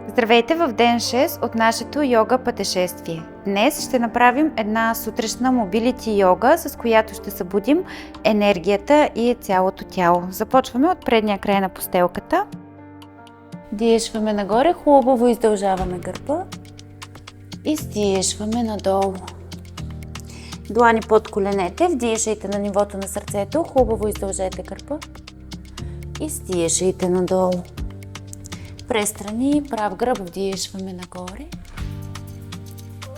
Здравейте в ден 6 от нашето йога пътешествие. Днес ще направим една сутрешна мобилити йога, с която ще събудим енергията и цялото тяло. Започваме от предния край на постелката. Диешваме нагоре, хубаво издължаваме гърба и стиешваме надолу. Длани под коленете, вдишайте на нивото на сърцето, хубаво издължете гърба и стиешайте надолу. Престрани, прав гръб, вдишваме нагоре.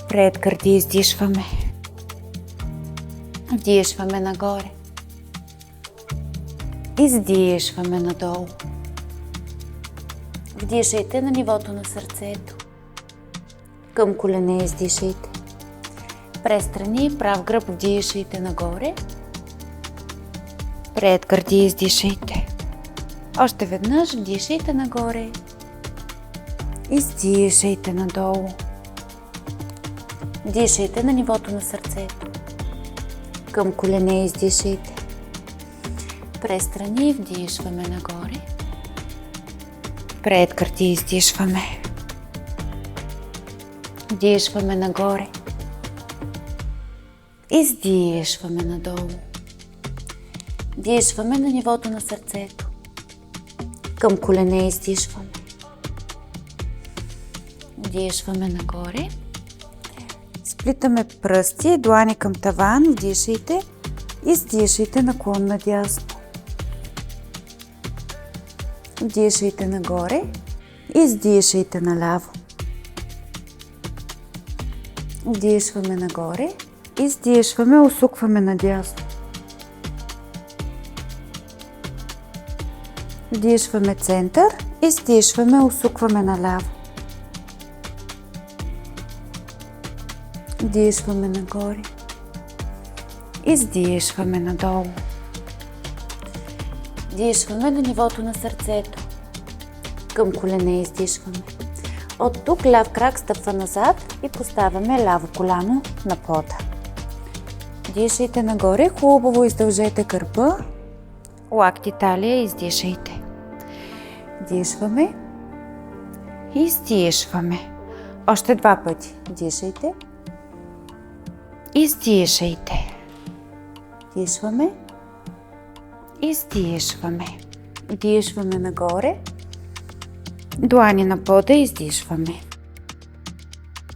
Пред гърди издишваме. Вдишваме нагоре. Издишваме надолу. Вдишайте на нивото на сърцето. Към колене издишайте. Престрани, прав гръб, вдишайте нагоре. Пред гърди издишайте. Още веднъж вдишайте нагоре. Издишайте надолу. Дишайте на нивото на сърцето. Към колене издишайте. Престрани, вдишваме нагоре. Пред гърди издишваме. Вдишваме нагоре. Издишваме надолу. Дишваме на нивото на сърцето. Към колене издишваме. Вдишваме нагоре. Сплитаме пръсти, длани към таван, вдишайте. Издишайте наклон надясно. Вдишайте нагоре. Издишайте наляво. Вдишваме нагоре. Издишваме, усукваме надясно. Вдишваме център, издишваме, усукваме наляво. Вдишваме нагоре. Издишваме надолу. Вдишваме на нивото на сърцето. Към колене издишваме. От тук ляв крак стъпва назад и поставяме ляво коляно на пода. Вдишайте нагоре, хубаво издължете гърба. Лакти, талия, издишайте. Вдишваме. Издишваме. Още два пъти. Вдишайте. Издишайте. Вдишваме. Издишваме. Вдишваме нагоре. Длани на пода, издишваме.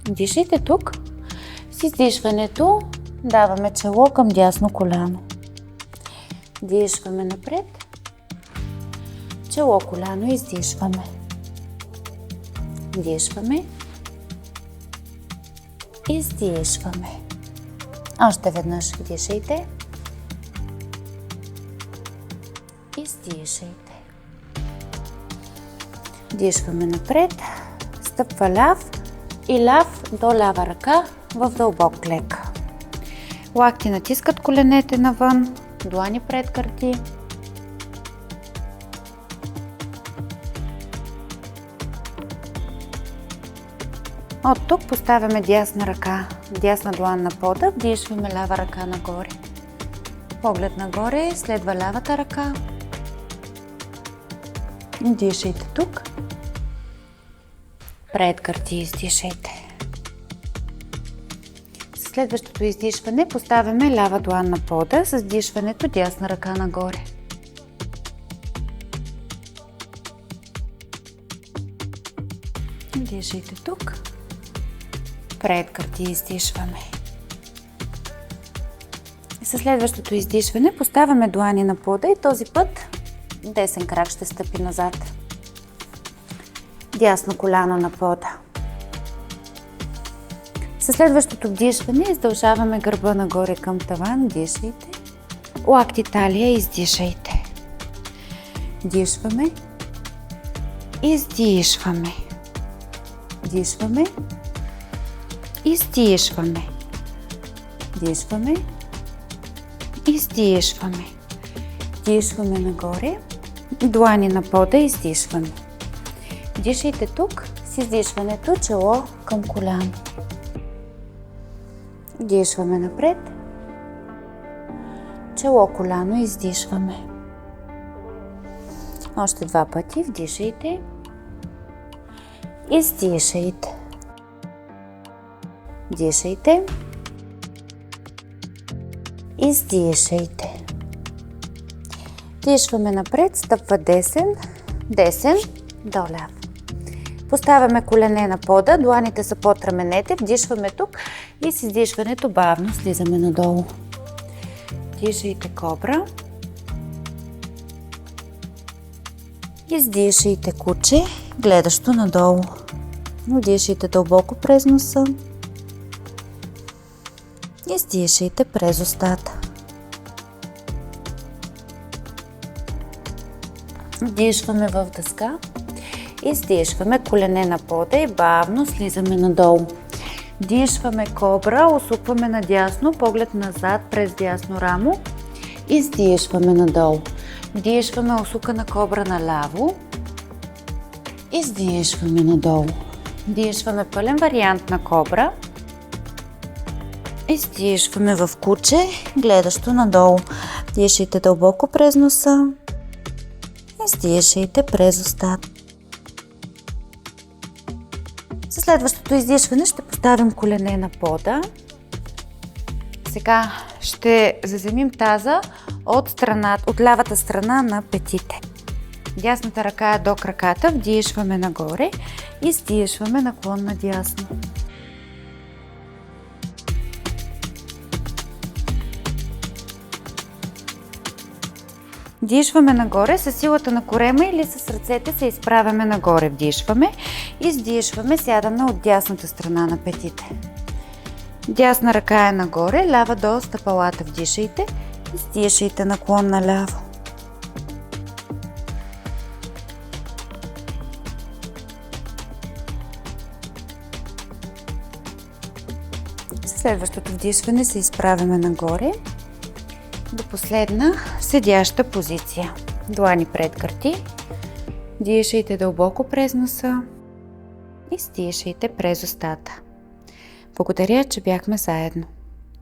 Вдишайте тук. С издишването даваме чело към дясно коляно. Вдишваме напред. Чело, коляно, издишваме. Вдишваме. Издишваме. Още веднъж вдишайте. Издишайте. Вдишваме напред. Стъпва ляв и ляв до лява ръка в дълбок клек. Лакти натискат коленете навън. Длани пред гърди. От тук поставяме дясна ръка, дясна длан на пода, вдишваме лява ръка нагоре. Поглед нагоре, следва лявата ръка. Дишайте тук. Пред гърди издишайте. Следващото издишване поставяме лява длан на пода, с дишването дясна ръка нагоре. Дишайте тук. Пред гърди издишваме. Със следващото издишване поставяме длани на пода и този път десен крак ще стъпи назад. Дясно коляно на пода. Със следващото вдишване издължаваме гърба нагоре към таван. Дишайте. Лакти, талия, издишайте. Дишваме. Издишваме. Дишваме. Издишваме. Дишваме. Издишваме. Дишваме нагоре. Длани на пода, издишваме. Дишайте тук с издишването чело към коляно. Дишваме напред. Чело, коляно, издишваме. Още два пъти вдишайте Издишайте. Дишайте. Издишайте. Дишваме напред, стъпва десен, десен, доляв. Поставяме колене на пода, дланите са под раменете, вдишваме тук и с издишването бавно слизаме надолу. Дишайте кобра. Издишайте куче, гледащо надолу. Вдишайте дълбоко през носа. Издишайте през устата. Вдишваме в дъска. Издишваме колене на пода и бавно слизаме надолу. Дишваме кобра, усукваме надясно, поглед назад през дясно рамо. Издишваме надолу. Вдишваме усукана кобра наляво. Издишваме надолу. Вдишваме пълен вариант на кобра. Издишваме в куче, гледащо надолу. Дишайте дълбоко през носа. Издишайте през устата. За следващото издишване ще поставим колене на пода. Сега ще заземим таза от лявата страна на петите. Дясната ръка е до краката, вдишваме нагоре, издишваме наклон надясно. Вдишваме нагоре, със силата на корема или с ръцете се изправяме нагоре. Вдишваме, издишваме, сядаме от дясната страна на петите. Дясна ръка е нагоре, лява до стъпалата. Вдишайте, издишайте наклон наляво. Следващото вдишване се изправяме нагоре до последна седяща позиция. Длани пред гърди. Дишайте дълбоко през носа. Издишайте през устата. Благодаря, че бяхме заедно.